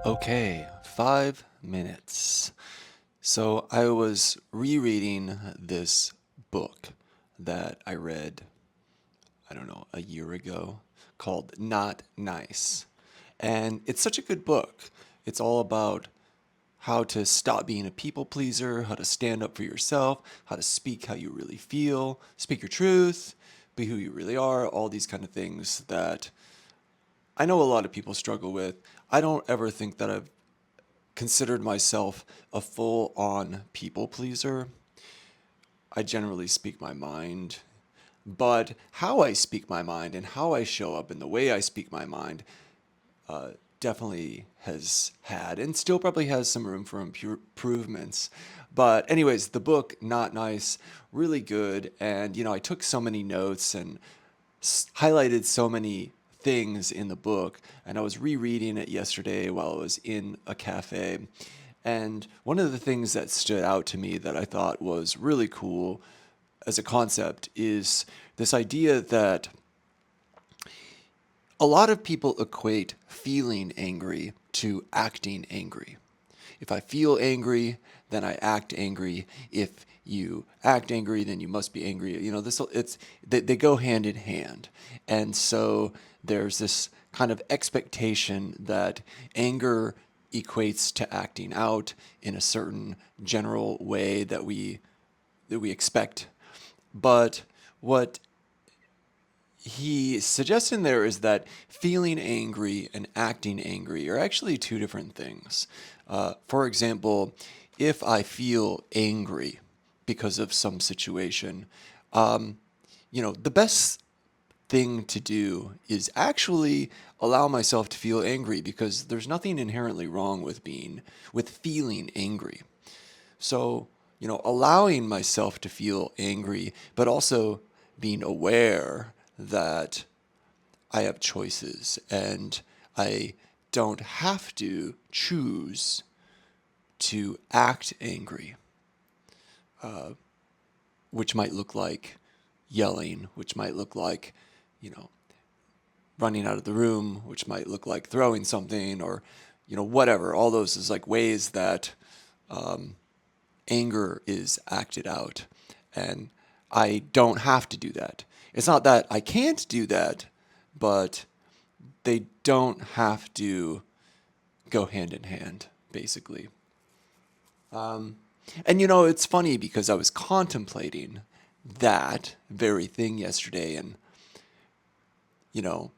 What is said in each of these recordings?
Okay, 5 minutes. So I was rereading this book that I read, I don't know, a year ago called Not Nice. And it's such a good book. It's all about how to stop being a people pleaser, how to stand up for yourself, how to speak how you really feel, speak your truth, be who you really are, all these kind of things that I know a lot of people struggle with. I don't ever think that I've considered myself a full on people pleaser. I generally speak my mind, but how I speak my mind and how I show up and the way I speak my mind definitely has had and still probably has some room for improvements. But, anyways, the book, Not Nice, really good. And, I took so many notes and highlighted so many things in the book. And I was rereading it yesterday while I was in a cafe. And one of the things that stood out to me that I thought was really cool as a concept is this idea that a lot of people equate feeling angry to acting angry. If I feel angry, then I act angry. If you act angry, then you must be angry. They go hand in hand. And so there's this kind of expectation that anger equates to acting out in a certain general way that we expect. But what he suggests in there is that feeling angry and acting angry are actually two different things. For example, if I feel angry because of some situation, the best thing to do is actually allow myself to feel angry because there's nothing inherently wrong with feeling angry. So, allowing myself to feel angry, but also being aware that I have choices and I don't have to choose to act angry, which might look like yelling, which might look like, you know, running out of the room, which might look like throwing something or, whatever. All those is like ways that anger is acted out. And I don't have to do that. It's not that I can't do that, but they don't have to go hand in hand, basically. And it's funny because I was contemplating that very thing yesterday and, you know,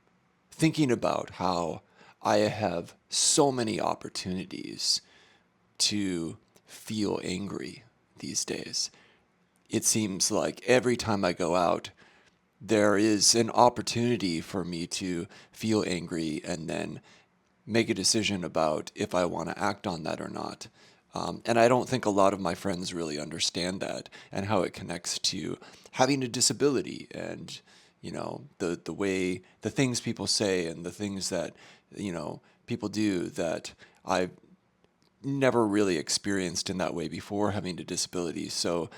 thinking about how I have so many opportunities to feel angry these days. It seems like every time I go out, there is an opportunity for me to feel angry and then make a decision about if I want to act on that or not. And I don't think a lot of my friends really understand that and how it connects to having a disability and, the way, the things people say and the things that, people do that I've never really experienced in that way before having a disability. So,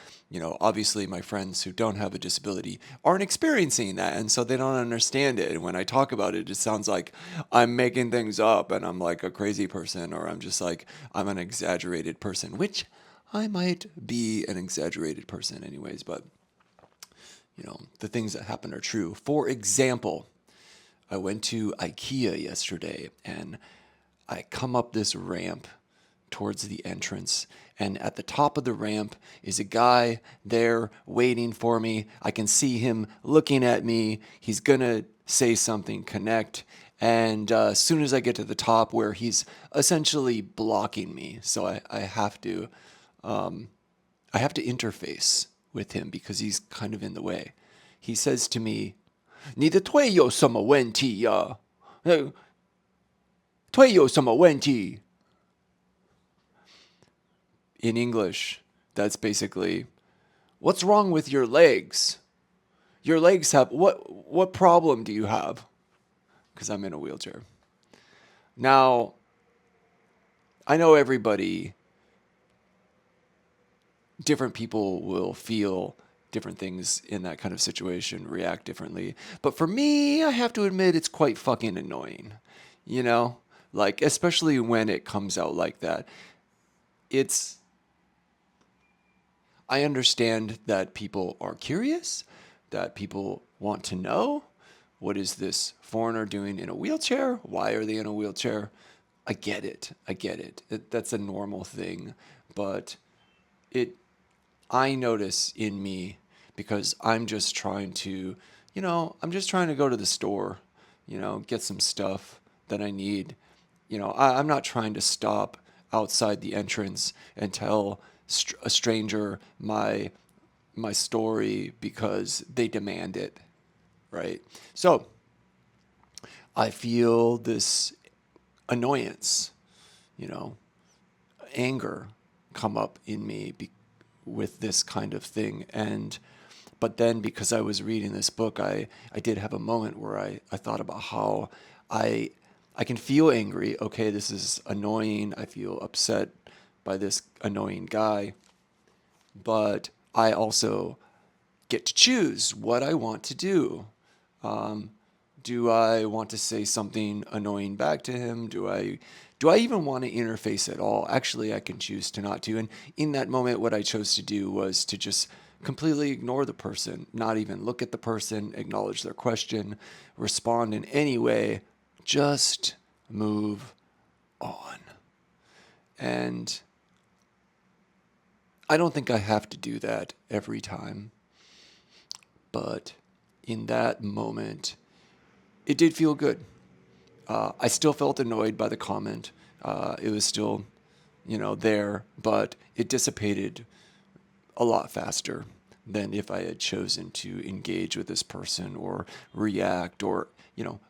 obviously my friends who don't have a disability aren't experiencing that. And so they don't understand it. And when I talk about it, it sounds like I'm making things up and I'm like a crazy person, or I'm just like, I'm an exaggerated person, which I might be an exaggerated person anyways. But, the things that happen are true. For example, I went to IKEA yesterday and I come up this ramp towards the entrance. And at the top of the ramp is a guy there waiting for me. I can see him looking at me. He's going to say something, connect. And as soon as I get to the top where he's essentially blocking me, so I have to interface with him because he's kind of in the way. He says to me, 你的腿有什么问题呀？腿有什么问题？ In English, that's basically, what's wrong with your legs? Your legs have, what problem do you have? Because I'm in a wheelchair. Now, I know different people will feel different things in that kind of situation, react differently. But for me, I have to admit it's quite fucking annoying, you know? Like, especially when it comes out like that. It's, I understand that people are curious, that people want to know, what is this foreigner doing in a wheelchair? Why are they in a wheelchair? I get it. I get it. That's a normal thing. But it, I notice in me because I'm just trying to, I'm just trying to go to the store, get some stuff that I need. I'm not trying to stop outside the entrance and tell a stranger my story because they demand it, right? So I feel this annoyance, you know, anger come up in me with this kind of thing. And but then because I was reading this book, I did have a moment where I thought about how I I can feel angry. Okay, this is annoying. I feel upset by this annoying guy, but I also get to choose what I want to do. Um, do I want to say something annoying back to him? Do I even want to interface at all? Actually, I can choose to not to. And in that moment, what I chose to do was to just completely ignore the person, not even look at the person, acknowledge their question, respond in any way, just move on. And I don't think I have to do that every time, but in that moment, it did feel good. I still felt annoyed by the comment. It was still, there, but it dissipated a lot faster than if I had chosen to engage with this person or react or,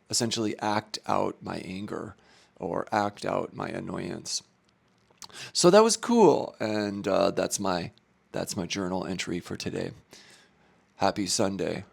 essentially act out my anger or act out my annoyance. So that was cool, and that's my journal entry for today. Happy Sunday.